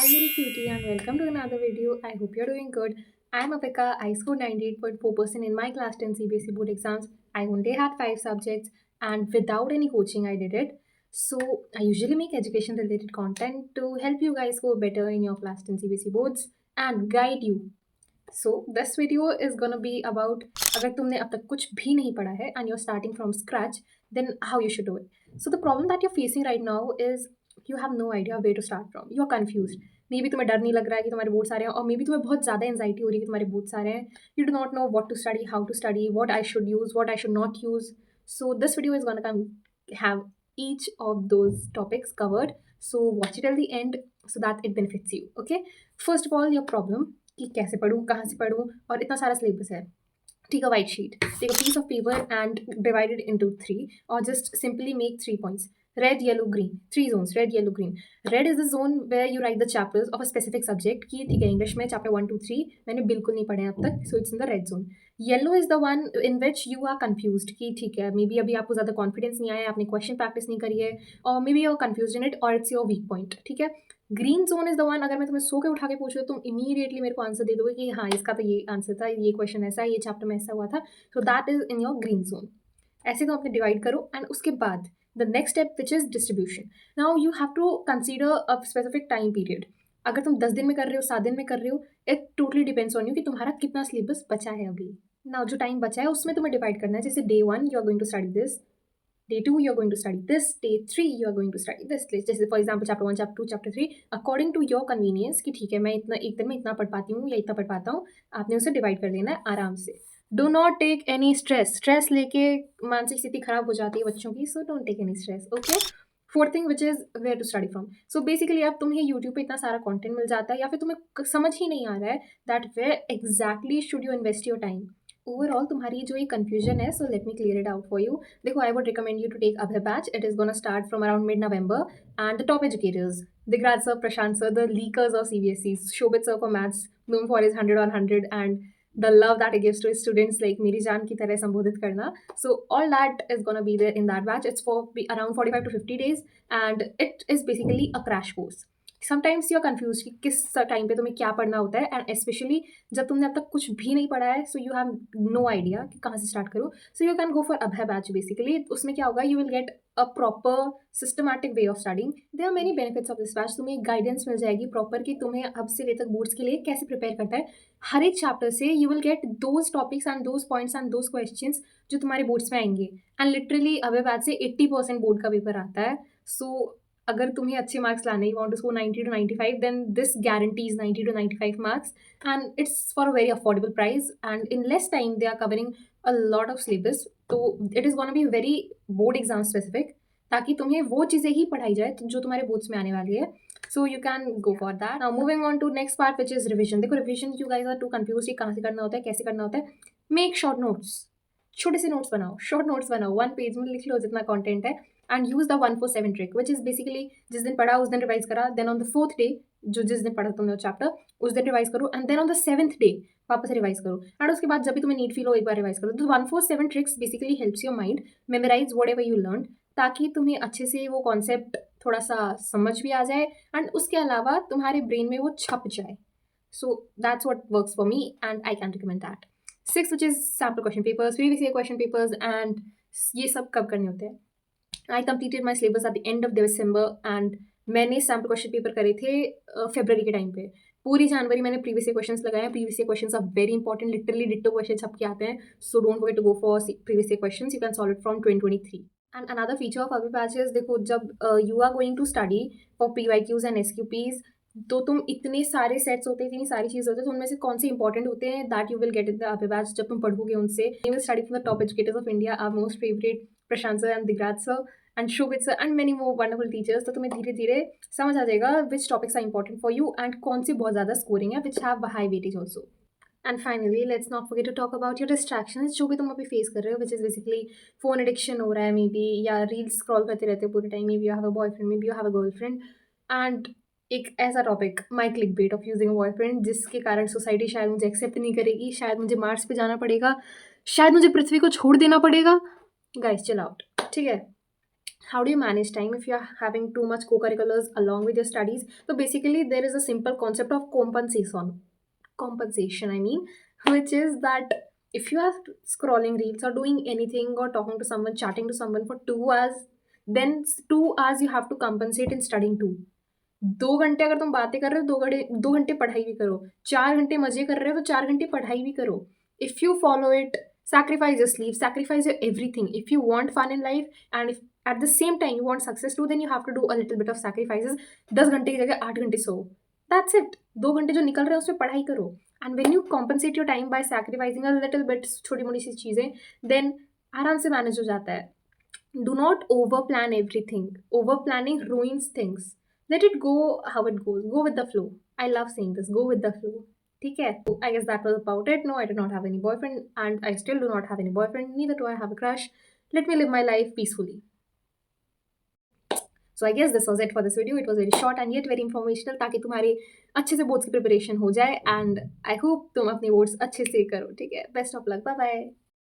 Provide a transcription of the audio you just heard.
Hi, very cutie, and welcome to another video. I hope you're doing good. I'm Apika. I scored 98.4% in my class 10 CBSE board exams. I only had 5 subjects, and without any coaching, I did it. So, I usually make education related content to help you guys score better in your class 10 CBSE boards and guide you. So, this video is gonna be about अगर तुमने अब तक कुछ भी नहीं पढ़ा है and you're starting from scratch, then how you should do it. So, the problem that you're facing right now is you have no idea where to start from. You're confused. May be तुम्हें डर नहीं लग रहा है कि तुम्हारे boards आ रहे हैं और मे बी तुम्हें बहुत ज़्यादा एंजाइटी हो रही है कि तुम्हारे बोर्ड्स आ रहे हैं. You do not know what to study, how to study, what I should use, what I should not use. So this video is gonna come have each of those topics covered. So watch it till the end so that it benefits you. Okay. First of all, your problem कि कैसे पढूँ, कहाँ से पढूँ, और इतना सारा syllabus है. Take a white sheet, take a piece of paper and divide it into 3, or just simply make 3 points. Red, yellow, green. 3 zones, red, yellow, green. Red is the zone where you write the chapters of a specific subject. कि ठीक है, English में chapter 1 2 3 मैंने बिल्कुल नहीं पढ़े हैं अब तक, so it's in the red zone. Yellow is the one in which you are confused कि ठीक है, मे बी अभी आपको ज़्यादा कॉन्फिडेंस नहीं आया, आपने क्वेश्चन प्रैक्टिस नहीं करी है, और maybe you are confuse in it, और इट्स योर वीक पॉइंट. ठीक है. Green zone is the one, अगर मैं तुम्हें सो के उठा के पूछ रही हूँ, तुम इमीडिएटली मेरे को आंसर दे दोगे कि हाँ, इसका तो ये आंसर था, ये क्वेश्चन ऐसा, ये चैप्टर में ऐसा हुआ था. So that is in your green zone. ऐसे तुम अपने डिवाइड करो, एंड उसके बाद the next step which is distribution. Now you have to consider a specific time period. अगर तुम 10 दिन में कर रहे हो, 7 दिन में कर रहे हो, it totally depends on you कि तुम्हारा कितना सिलेबस बचा है अभी. नाउ जो टाइम बचा है उसमें तुम्हें डिवाइड करना है. जैसे day 1 you are going to study this, day 2 you're going to study this, day 3 you are going to study this. जैसे for example chapter 1, chapter 2, chapter 3, according to your convenience कि ठीक है, मैं इतना एक दिन में इतना पढ़ पाती हूँ या इतना पढ़ पाता हूँ, आपने उसे डिवाइड कर देना है आराम से. Do not take any stress. Stress लेके मानसिक स्थिति खराब हो जाती है बच्चों की, so don't take any stress. Okay. Fourth thing which is where to study from. So basically अब तुम्हें यूट्यूब पे इतना सारा कंटेंट मिल जाता है, या फिर तुम्हें समझ ही नहीं आ रहा है that where exactly should you invest your time. Overall तुम्हारी जो ये कन्फ्यूजन है, so let me clear it out for you. देखो, I would recommend you to take Abhay batch. It is gonna start from around mid November, and the top educators, Digrad sir, Prashant sir, the leakers of CBSE, Shobit sir for maths, known for his 100 on 100 and the love that he gives to his students, like मेरी जान की तरह संबोधित करना. So all that is gonna be there in that batch. It's for around 45 to 50 days, and it is basically a crash course. Sometimes you are confuse कि किस time पे तुम्हें क्या पढ़ना होता है, एंड स्पेशली जब तुमने अब तक कुछ भी नहीं पढ़ा है, so you have no idea कि कहाँ से स्टार्ट करो. So you can go for Abhay batch. Basically उसमें क्या होगा, you will get a proper systematic way of studying. There are many benefits of this batch. तुम्हें एक गाइडेंस मिल जाएगी प्रॉपर कि तुम्हें अब से ले तक बोर्ड्स के लिए कैसे प्रिपेयर करता है. हर एक चैप्टर से you will get those topics and those points and those questions जो तुम्हारे बोर्ड्स में आएंगे. एंड लिटरली अभय बैच से 80% बोर्ड का पेपर आता है. सो अगर तुम्हें अच्छे मार्क्स लाने, you want to score 90 to 95, then this guarantees 90 to 95 marks, and it's for a very affordable price, and in less time they are covering a lot of syllabus. So it is going to be very board exam specific, ताकि तुम्हें वो चीज़ें ही पढ़ाई जाए जो तुम्हारे boards में आने वाली है. So you can go for that. Now moving on to next part, which is revision. देखो, revision you guys are too confused कि कहाँ से करना होता है, कैसे करना होता है. Make short notes. छोटे से नोट्स बनाओ, शॉर्ट नोट्स बनाओ, 1 पेज में लिख लो जितना कंटेंट है, and use the 147 trick, which is basically जिस दिन पढ़ा उस दिन रिवाइज करा, then on the 4th day जो जिस दिन पढ़ा तुमने वो चैप्टर उस दिन रिवाइज करो, and then on the 7th day वापस रिवाइज करो, एंड उसके बाद जब भी तुम्हें नीड फील हो एक बार रिवाइज करो. तो 147 tricks basically helps your mind memorise whatever you learn, ताकि तुम्हें अच्छे से वो कॉन्सेप्ट थोड़ा सा समझ भी आ जाए, एंड उसके अलावा तुम्हारे ब्रेन में वो छप जाए. So that's what works for me, and I can recommend that. 6, which is sample question papers, previous year question papers, and ये सब कब करने होते हैं. I completed my syllabus at the end of December, and मैंने sample question paper करे थे फरवरी के टाइम पे. पूरी जनवरी मैंने प्रीवियस ईयर क्वेश्चंस लगाए हैं. Previous year questions are very important, literally ditto question छप के आते हैं. So don't forget to go for previous year questions. You can solve it from 2023. And another feature of Abhay batches, देखो जब you are going to study for PYQs and SQPs, तो तुम इतने सारे सेट्स होते हैं, इतनी सारी चीज़ होती है, तो उनमें से कौन से इंपॉर्टेंट होते हैं that you will get in the Abhay batch. जब तुम पढ़ोगे उनसे, you will study from the top educators of India, our most favourite Prashant sir and Digraj sir and Shobhit sir and many more wonderful teachers. तो तुम्हें धीरे धीरे समझ आ जाएगा which topics are important for you and कौन से बहुत ज़्यादा स्कोरिंग है, which have high weightage also. And finally let's not forget to talk about your distractions, जो भी तुम अभी फेस कर रहे हो, which is basically phone addiction हो रहा है मे बी, या रील्स स्क्रॉल करते रहते हो पूरे time, maybe you have a boyfriend, maybe you have a girlfriend, and एक ऐसा topic, my click bait of using a boyfriend, जिसके कारण सोसाइटी शायद मुझे एक्सेप्ट नहीं करेगी, शायद मुझे मार्स पे जाना पड़ेगा, शायद मुझे पृथ्वी को छोड़ देना पड़ेगा. गाइस चिल आउट, ठीक है. how do you manage time if you're having too much co-curriculars along with your studies? So basically there is a simple concept of compensation, I mean, which is that if you are scrolling reels or doing anything or talking to someone, chatting to someone for 2 hours, then 2 hours you have to compensate in studying too. 2 घंटे अगर तुम बातें कर रहे हो, 2 घंटे पढ़ाई भी करो, 4 घंटे मजे कर रहे हो तो 4 घंटे पढ़ाई भी करो. If you follow it, sacrifice your sleep, sacrifice your everything. If you want fun in life and if at the same time you want success too, then you have to do a little bit of sacrifices. 10 घंटे की जगह 8 घंटे सो. That's it. 2 घंटे जो निकल रहे हैं उसमें पढ़ाई करो. And when you compensate your time by sacrificing a little bit, छोटी मोटी सी चीज़ें, then आराम से मैनेज हो जाता है. Do not over plan everything. Over planning ruins things. Let it go how it goes. Go with the flow. I love saying this. Go with the flow. ठीक है. So I guess that was about it. No, I do not have any boyfriend, and I still do not have any boyfriend. Neither do I have a crush. Let me live my life peacefully. So I guess this was it for this video. It was very short and yet very informational, ताकि तुम्हारे अच्छे से boards की preparation हो जाए. And I hope तुम अपने boards अच्छे से करो. ठीक है. Best of luck. Bye bye.